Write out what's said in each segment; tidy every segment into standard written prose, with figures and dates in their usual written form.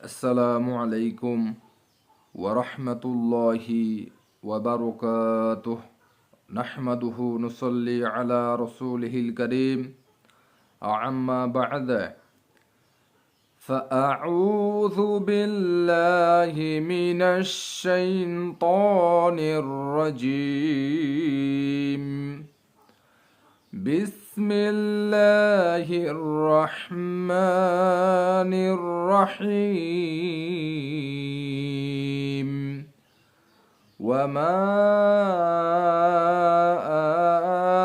আসসালামু আলাইকুম ওয়া রাহমাতুল্লাহি ওয়া বারাকাতুহ নাহমাদুহু নুসাল্লি আলা রাসূলিহিল কারীম আম্মা বা'দ فأعوذ بالله من الشيطان الرجيم بسم الله الرحمن الرحيم وما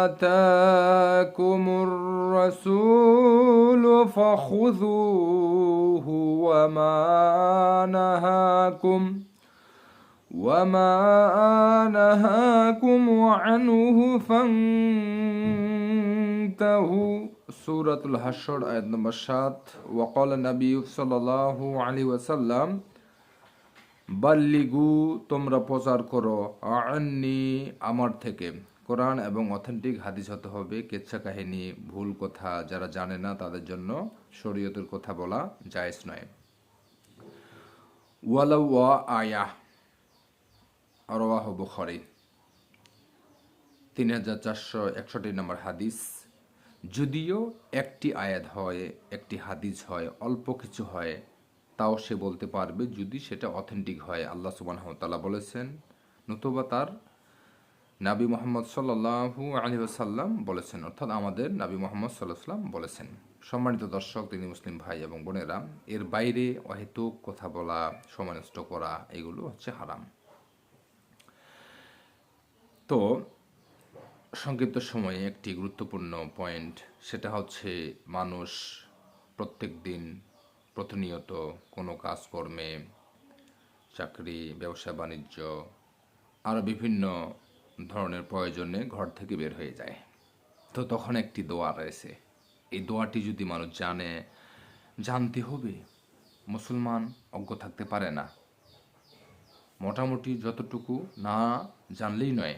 آتاكم الرسول فخذوه وما نهاكم عنه فانتهوا সূরাতুল হাশর আয়াত নম্বর 7 ওয়াকাল নবী সাল্লাল্লাহু আলাইহি ওয়াসাল্লাম বাল্লিগু তোমরা প্রচার করো আন্নি আমার থেকে। কোরআন এবং অথেন্টিক হাদিস হতে হবে। কেচ্ছা কাহিনী ভুল কথা যারা জানে না তাদের জন্য শরীয়তের কথা বলা জায়েজ নয়। ওয়ালাউ ওয়া আয়াহ রাওয়াহু বুখারী 3461 নম্বর হাদিস। যদিও একটি আয়াত হয়, একটি হাদিস হয়, অল্প কিছু হয়, তাও সে বলতে পারবে যদি সেটা অথেন্টিক হয়। আল্লাহ সুবহানাহু ওয়া তাআলা বলেছেন, নতুবা তার নবী মুহাম্মদ সাল্লাল্লাহু আলাইহি ওয়াসাল্লাম বলেছেন, অর্থাৎ আমাদের নবী মুহাম্মদ সাল্লাল্লাহু আলাইহি ওয়াসাল্লাম বলেছেন। সম্মানিত দর্শক, তিনি মুসলিম ভাই এবং বোনেরা, এর বাইরে অহেতুক কথা বলা, সময় নষ্ট করা, এগুলো হচ্ছে হারাম। তো সংক্ষিপ্ত সময়ে একটি গুরুত্বপূর্ণ পয়েন্ট, সেটা হচ্ছে মানুষ প্রত্যেক দিন প্রতিনিয়ত কোনো কাজকর্মে, চাকরি, ব্যবসা বাণিজ্য, আরও বিভিন্ন ধরনের প্রয়োজনে ঘর থেকে বের হয়ে যায়। তো তখন একটি দোয়া রয়েছে। এই দোয়াটি যদি মানুষ জানতে হবে। মুসলমান অজ্ঞ থাকতে পারে না। মোটামুটি যতটুকু না জানলেই নয়,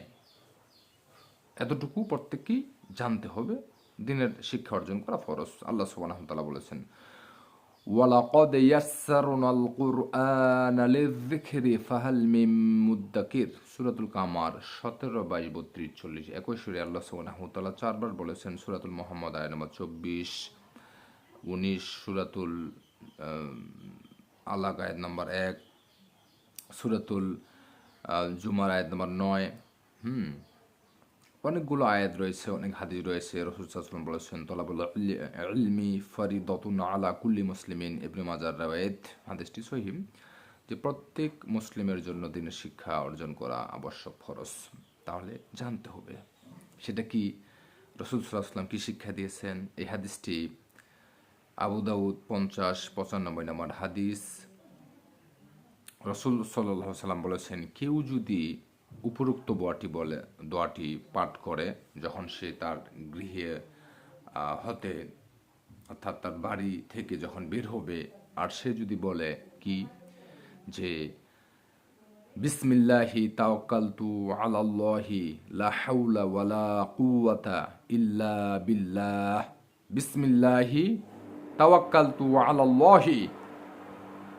এতটুকু প্রত্যেককেই জানতে হবে। দিনের শিক্ষা অর্জন করা ফরজ। আল্লাহ সুবহানাহু ওয়া তাআলা বলেছেন, ওয়ালাকাদ ইয়াসসারনাল কুরআনা লিযযিকরি ফাহাল মিন মুদ্দাকির। সূরাতুল কামার 17, 22, 32, 40, 21 সূরায় আল্লাহ সুবহানাহু ওয়া তাআলা 4 বার বলেছেন। সূরাতুল মুহাম্মদ আয়াত নম্বর 24, 19, সূরাতুল আলাক আয়াত নম্বর 1, সূরাতুল জুমার আয়াত নম্বর 9। অনেকগুলো আয়াত রয়েছে, অনেক হাদিস রয়েছে। রাসূল সাল্লাল্লাহু আলাইহি ওয়াসাল্লাম বলেছেন, তলাবুল ইলমি ফরিদাতুন আলা কুল্লি মুসলিমিন। ইবনে মাজার রাওয়ায়াত, হাদিসটি সহিহ, যে প্রত্যেক মুসলিমের জন্য দিনের শিক্ষা অর্জন করা আবশ্যক, ফরজ। তাহলে জানতে হবে সেটা কি, রাসূল সাল্লাল্লাহু আলাইহি ওয়াসাল্লাম কি শিক্ষা দিয়েছেন। এই হাদিসটি আবু দাউদ 50-95 নম্বর হাদিস। রাসূল সাল্লাল্লাহু আলাইহি ওয়াসাল্লাম বলেছেন, কেউ যদি উপরোক্ত দোয়াটি পাঠ করে যখন সে তার গৃহে হতে, অর্থাৎ তার বাড়ি থেকে যখন বের হবে, আর সে যদি বলে কি, যে বিসমিল্লাহি তাওয়াক্কালতু আলাল্লাহি লা হাওলা ওয়ালা কুওয়াতা ইল্লা বিল্লাহ, বিসমিল্লাহি তাওয়াক্কালতু আলাল্লাহি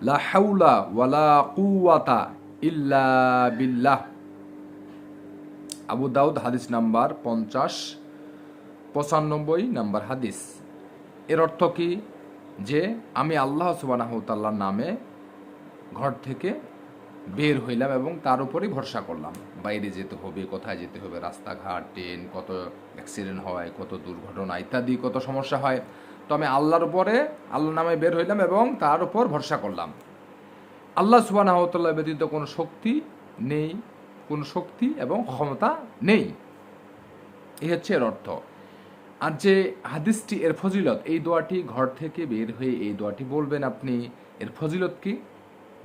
লা হাওলা ওয়ালা কুওয়াতা ইল্লা বিল্লাহ। আবু দাউদ হাদিস নাম্বার 50-95 নাম্বার হাদিস। এর অর্থ কি, যে আমি আল্লাহ সুবহানাহু ওয়া তাআলার নামে ঘর থেকে বের হইলাম এবং তার উপরেই ভরসা করলাম। বাইরে যেতে হবে, কোথায় যেতে হবে, রাস্তাঘাট, ট্রেন, কত অ্যাক্সিডেন্ট হয়, কত দুর্ঘটনা ইত্যাদি, কত সমস্যা হয়। তো আমি আল্লাহর নামে বের হইলাম এবং তার উপর ভরসা করলাম। আল্লাহ সুবহানাহু ওয়া তাআলা ব্যতীত কোনো শক্তি নেই, কোনো শক্তি এবং ক্ষমতা নেই। এই হচ্ছে এর অর্থ। আর যে হাদিসটি, এর ফজিলত, এই দোয়াটি ঘর থেকে বের হয়ে এই দোয়াটি বলবেন আপনি। এর ফজিলত কি?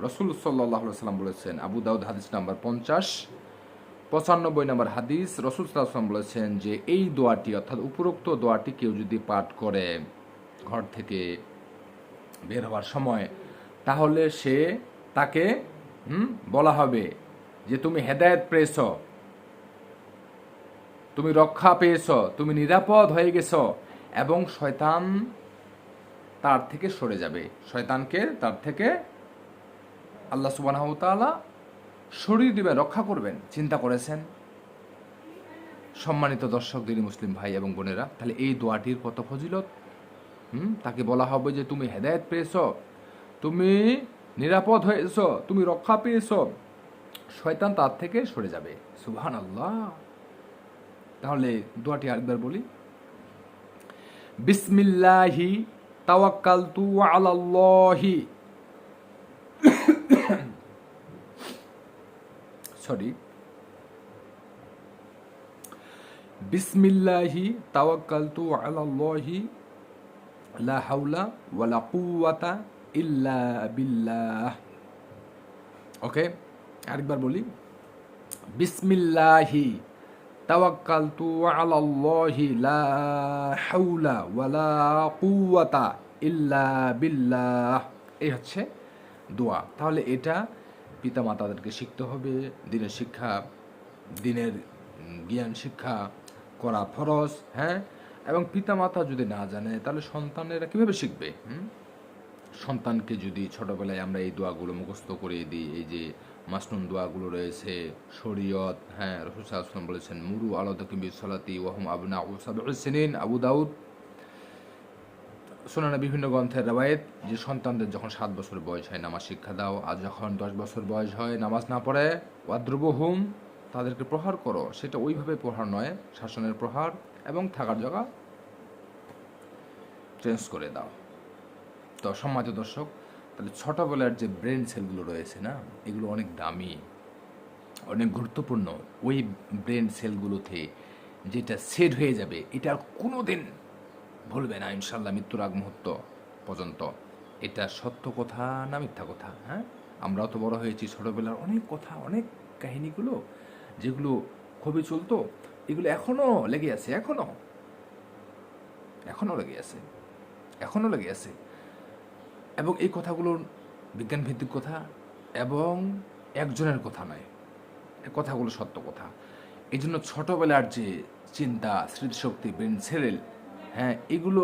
রাসূল সাল্লাল্লাহু আলাইহি ওয়াসাল্লাম বলেছেন, আবু দাউদ হাদিস নাম্বার 50-95 নম্বর হাদিস। রাসূল সাল্লাল্লাহু আলাইহি ওয়াসাল্লাম বলেছেন যে এই দোয়াটি, অর্থাৎ উপরোক্ত দোয়াটি কেউ যদি পাঠ করে ঘর থেকে বের হওয়ার সময়, তাহলে তাকে বলা হবে যে তুমি হেদায়েত পেয়েছ, তুমি রক্ষা পেয়েছ, তুমি নিরাপদ হয়ে গেছ, এবং শয়তান তার থেকে সরে যাবে, শয়তানকে তার থেকে আল্লাহ সুবহানাহু ওয়া তাআলা শরীর দিবেন, রক্ষা করবেন। চিন্তা করেছেন? সম্মানিত দর্শক, দিনী মুসলিম ভাই এবং বোনেরা, তাহলে এই দোয়াটির কত ফজিলত। তাকে বলা হবে যে তুমি হেদায়েত পেয়েছ, তুমি নিরাপদ হয়েছ, তুমি রক্ষা পেয়েছ, শয়তান তার থেকে সরে যাবে। সুবহানাল্লাহ। তাহলে দোয়াটি আরেকবার বলি। বিসমিল্লাহি তাওয়াক্কালতু আলাল্লাহি, সরি, বিসমিল্লাহি তাওয়াক্কালতু আলাল্লাহি লা হাওলা ওয়ালা কুওয়াতা ইল্লা বিল্লাহ। ওকে, আরেকবার বলি। বিসমিল্লাহি তাওয়াক্কালতু আলাল্লাহি লা হাওলা ওয়ালা কুওয়াতা ইল্লা বিল্লাহ। এই হচ্ছে দোয়া। তাহলে এটা পিতামাতাদেরকে শিখতে হবে। দিনের শিক্ষা, দিনের জ্ঞান শিক্ষা করা ফরজ। হ্যাঁ, এবং পিতামাতা যদি না জানে তাহলে সন্তানেরা কিভাবে শিখবে? সন্তানকে যদি ছোটবেলায় আমরা এই দোয়াগুলো মুখস্থ করিয়ে দিই, এই যে মাসনুন দোয়াগুলো রয়েছে, শরীয়ত, হ্যাঁ, রাসূল সাল্লাল্লাহু আলাইহি ওয়াসাল্লাম বলেছেন মুরু আওলাদাকুম বিসসালাতি ওয়া হুম আবনাউ সাব'উ সিনিন, আবু দাউদ। সুনানে বিভিন্ন গ্রন্থের রওয়ায়েত যে সন্তানদের যখন 7 বছর বয়স হয় নামাজ শিক্ষা দাও, আর যখন 10 বছর বয়স হয় নামাজ না পড়ে ওয়াদ্রুবহুম, তাদেরকে প্রহার করো। সেটা ওইভাবে প্রহার নয়, শাসনের প্রহার, এবং থাকার জায়গা চেঞ্জ করে দাও। তো সম্মানিত দর্শক, তাহলে ছোটবেলার যে ব্রেন সেলগুলো রয়েছে না, এগুলো অনেক দামি, অনেক গুরুত্বপূর্ণ। ওই ব্রেন সেলগুলোতে যেটা সেট হয়ে যাবে, এটা আর কোনো দিন ভুলবে না ইনশাল্লাহ, মৃত্যুর আগ মুহূর্ত পর্যন্ত। এটা সত্য কথা না মিথ্যা কথা? হ্যাঁ, আমরাও তো বড় হয়েছি, ছোটবেলার অনেক কথা, অনেক কাহিনীগুলো যেগুলো খুবই চলতো, এগুলো এখনো লেগে আছে, এখনো লেগে আছে, এখনো লেগে আছে। এবং এই কথাগুলোর বিজ্ঞানভিত্তিক কথা, এবং একজনের কথা নয়, এই কথাগুলো সত্য কথা। এই জন্য ছোটবেলার যে চিন্তা, স্মৃতিশক্তি, ব্রেন সেল, হ্যাঁ, এগুলো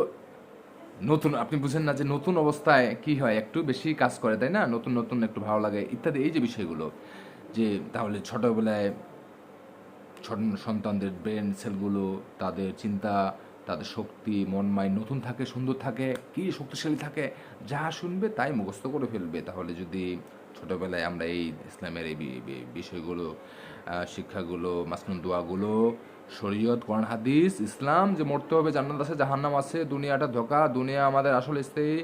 নতুন, আপনি বুঝেন না যে নতুন অবস্থায় কি হয়, একটু বেশি কাজ করে, তাই না? নতুন নতুন একটু ভালো লাগে ইত্যাদি, এই যে বিষয়গুলো, যে তাহলে ছোটবেলায় ছোট সন্তানদের ব্রেন সেলগুলো, তাদের চিন্তা, তাদের শক্তি, মন মাইন্ড নতুন থাকে, সুন্দর থাকে, কি শক্তিশালী থাকে, যা শুনবে তাই মুখস্থ করে ফেলবে। তাহলে যদি ছোটবেলায় আমরা এই ইসলামের এই বিষয়গুলো, শিক্ষাগুলো, মাসনুন দোয়াগুলো, শরীয়ত, কোরআন হাদিস, ইসলাম, যে মরতে হবে, জান্নাত আছে, জাহান্নাম আছে, দুনিয়াটা ধোঁকা, দুনিয়া আমাদের আসল স্থায়ী,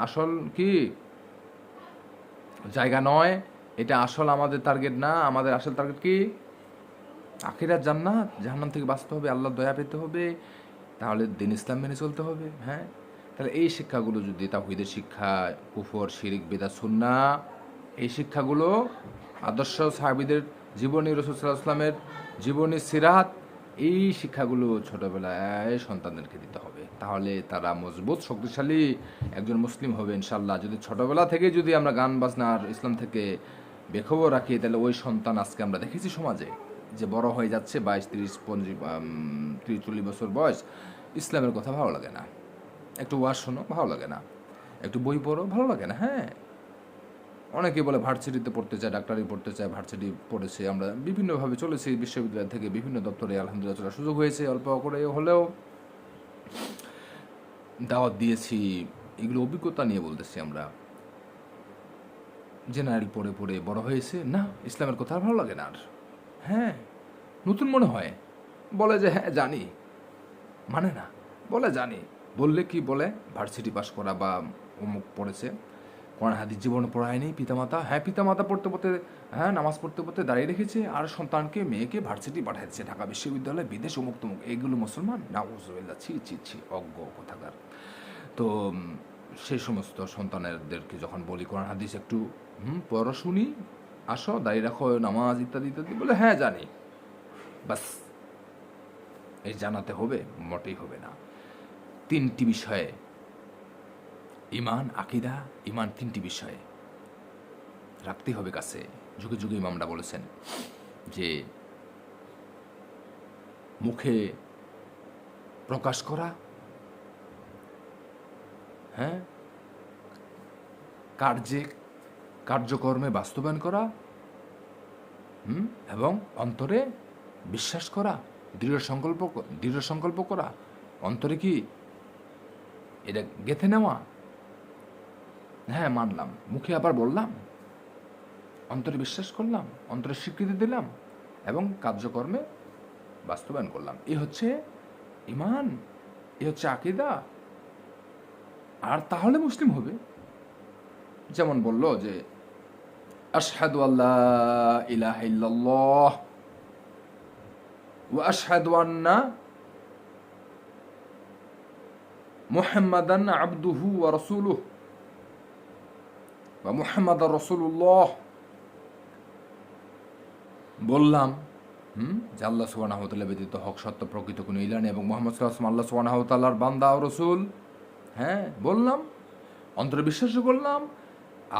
আসল কি জায়গা নয়, এটা আসল আমাদের টার্গেট না, আমাদের আসল টার্গেট কি আখিরাত, জান্নাত, জাহান্নাম থেকে বাঁচতে হবে, আল্লাহর দয়া পেতে হবে, তাহলে দিন ইসলাম মেনে চলতে হবে। হ্যাঁ, তাহলে এই শিক্ষাগুলো যদি তাওহীদের শিক্ষা, কুফর, শিরিক, বিদআত, সুন্নাহ, এই শিক্ষাগুলো আদর্শ সাহাবীদের জীবনী, রাসূল সাল্লাল্লাহু আলাইহি ওয়াসাল্লামের জীবনী, সিরাত, এই শিক্ষাগুলো ছোটবেলায় সন্তানদেরকে দিতে হবে। তাহলে তারা মজবুত, শক্তিশালী একজন মুসলিম হবে ইনশাল্লাহ। যদি ছোটবেলা থেকে যদি আমরা গান বাজনার ইসলাম থেকে বেখবর রাখি, তাহলে ওই সন্তান আজকে আমরা দেখেছি সমাজে যে বড় হয়ে যাচ্ছে, 22, 30, 30, 40 বছর বয়স, ইসলামের কথা ভালো লাগে না, একটু ওয়াজ শোনো ভালো লাগে না, একটু বই পড়ো ভালো লাগে না। হ্যাঁ, অনেকে বলে ভার্সিটিতে পড়তে চায়, ডাক্তারি পড়তে চায়, ভার্সিটি পড়েছে, আমরা বিভিন্নভাবে চলেছি, বিশ্ববিদ্যালয় থেকে বিভিন্ন দপ্তরে আলহামদুলিল্লাহ চলার সুযোগ হয়েছে, অল্প করে হলেও দাওয়াত দিয়েছি। এগুলো অভিজ্ঞতা নিয়ে বলতেছি আমরা। জেনারেল পড়ে পড়ে বড় হয়েছে, না ইসলামের কথা আর ভালো লাগে না আর। হ্যাঁ, নতুন মনে হয়, বলে যে হ্যাঁ জানি, মানে না, বলে জানি, বললে কি বলে ভার্সিটি পাস করা বা অমুক পড়েছে, কোরআন হাদিস জীবনে পড়ায়নি, পিতামাতা, হ্যাঁ পিতামাতা পড়তে পড়তে, হ্যাঁ নামাজ পড়তে পড়তে দাঁড়িয়ে রেখেছে, আর সন্তানকে, মেয়েকে ভার্সিটি পাঠাচ্ছে, ঢাকা বিশ্ববিদ্যালয়, বিদেশ, অমুক তমুক, এইগুলো মুসলমান? নাউজুবিল্লাহ, ছি ছি ছি, অজ্ঞ কোথাকার। তো সেই সমস্ত সন্তানদেরকে যখন বলি কোরআন হাদিস একটু পড়ো, শুনি, আসো, দাঁড়িয়ে রাখো, নামাজ ইত্যাদি ইত্যাদি, বলে হ্যাঁ জানি, বাস। এই জানাতে হবে? মোটেই হবে না। 3টি বিষয়ে ঈমান, আকীদা, ঈমান, 3টি বিষয়ে রাখতে হবে কাছে। যুগে যুগে ইমামরা বলেছেন যে মুখে প্রকাশ করা, হ্যাঁ, কার্যে কার্যকর্মে বাস্তবায়ন করা, এবং অন্তরে বিশ্বাস করা, দৃঢ় সংকল্প করা, অন্তরে কি এটা গেঁথে নেওয়া, হ্যাঁ মানলাম, মুখে আবার বললাম, অন্তরে বিশ্বাস করলাম, অন্তরে স্বীকৃতি দিলাম এবং কার্যকর্মে বাস্তবায়ন করলাম। এই হচ্ছে ঈমান, এই হচ্ছে আকীদা। আর তাহলে মুসলিম হবে। যেমন বলল যে আশহাদু আল্লা ইলাহা ইল্লাল্লাহ ওয়া আশহাদু আন্না মুহাম্মাদান আবদুহু ওয়া রাসূলুহু বা মুহাম্মাদার রাসূলুল্লাহ, বললাম যে আল্লাহ সুবহানাহু ওয়া তাআলা ব্যতীত হক সত্য প্রকৃত কোনো ইলাহ নেই এবং মুহাম্মদ সাল্লাল্লাহু আলাইহি ওয়াসাল্লাম আল্লাহ সুবহানাহু ওয়া তাআলার বান্দা ও রাসূল, হ্যাঁ বললাম, অন্তরে বিশ্বাস করলাম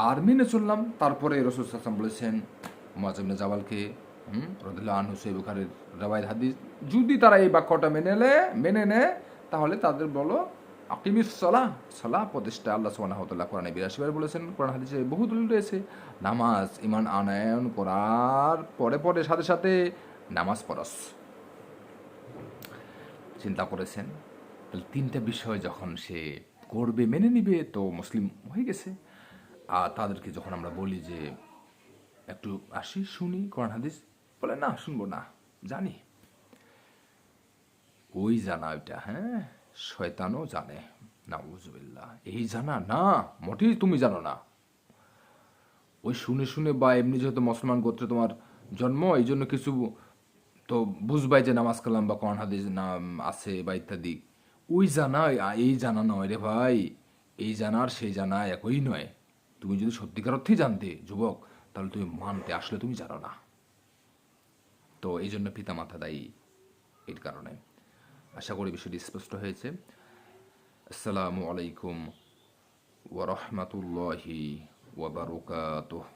আর মেনে চললাম। তারপরে রাসূল সাল্লাল্লাহু আলাইহি ওয়াসাল্লাম বলেছেন মুআয ইবনে জাবালকে, রাদিয়াল্লাহু আনহু, সহিহ বুখারীর riwayat হাদিস, যদি তারা এই বাক্যটা মেনে নেয় তাহলে তাদের বলো আকিমিস সালাহ, সালাহ প্রতিষ্ঠা। আল্লাহ সুবহানাহু ওয়া তাআলা কোরআনে 82 বার বলেছেন, কোরআন হাদিসে বহু দলিল রয়েছে। নামাজ ঈমান আনয়ন করার পরে সাথে সাথে নামাজ পড়স। চিন্তা করেছেন, তাহলে তিনটা বিষয় যখন সে করবে, মেনে নিবে, তো মুসলিম হয়ে গেছে। আর তাদেরকে যখন আমরা বলি যে একটু আসি শুনি কোরআন হাদিস, বলে না শুনবো না, জানি, ওই জানা ওইটা, হ্যাঁ শয়তানও জানে, নাউযুবিল্লাহ। এই জানা না, মোটেই তুমি জানো না। ওই শুনে বা এমনি যেহেতু মুসলমান গোত্রে তোমার জন্ম, এই জন্য কিছু তো বুঝবাই যে নামাজ কালাম বা কোরআন হাদিস নাম আছে বা ইত্যাদি। ওই জানা এই জানা নয় রে ভাই, এই জানার সেই জানা একই নয়। তুমি যদি সত্যিকার অর্থেই জানতে যুবক, তাহলে তুমি মানতে, আসলে তুমি জানো না। তো এই জন্য পিতা মাতা দায়ী এর কারণে। আশা করি বিষয়টি স্পষ্ট হয়েছে। আসসালামু আলাইকুম ওয়া রাহমাতুল্লাহি ওয়া বারাকাতুহু।